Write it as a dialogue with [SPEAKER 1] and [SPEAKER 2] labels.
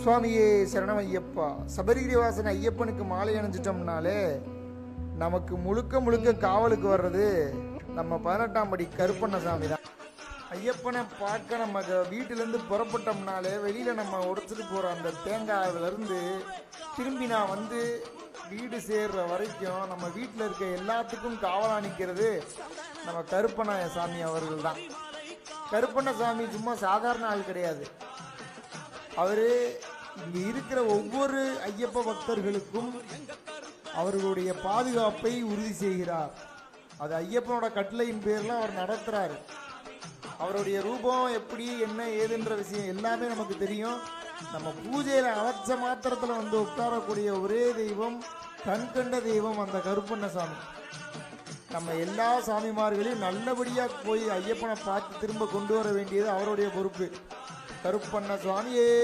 [SPEAKER 1] சுவாமியே சரணம் ஐயப்பா. சபரிகிரிவாசன் ஐயப்பனுக்கு மாலை அணிஞ்சிட்டோம்னாலே நமக்கு முழுக்க முழுக்க காவலுக்கு வர்றது நம்ம 18ஆம் படி கருப்பண்ணசாமி தான். ஐயப்பனை பார்க்க நம்ம வீட்டிலேருந்து புறப்பட்டோம்னாலே வெளியில் நம்ம உடைச்சிட்டு போகிற அந்த தேங்காயிலிருந்து திரும்பி நான் வந்து வீடு சேர்ற வரைக்கும் நம்ம வீட்டில் இருக்க எல்லாத்துக்கும் காவலா நிற்கிறது நம்ம கருப்பண்ணசாமி அவர்கள் தான். கருப்பண்ணசாமி சும்மா சாதாரண ஆள் கிடையாது. அவர் இங்கே இருக்கிற ஒவ்வொரு ஐயப்ப பக்தர்களுக்கும் அவர்களுடைய பாதுகாப்பை உறுதி செய்கிறார். அது ஐயப்பனோட கட்டளையின் பேரில் அவர் நடத்துகிறார். அவருடைய ரூபம் எப்படி என்ன ஏதுன்ற விஷயம் எல்லாமே நமக்கு தெரியும். நம்ம பூஜையில் அழைச்ச மாத்திரத்தில் வந்து உட்காரக்கூடிய ஒரே தெய்வம், கண்கண்ட தெய்வம் அந்த கருப்பண்ணசாமி. நம்ம எல்லா சாமிமார்களையும் நல்லபடியாக போய் ஐயப்பனை பார்த்து திரும்ப கொண்டு வர வேண்டியது அவருடைய பொறுப்பு. கருப்பண்ணசாமியே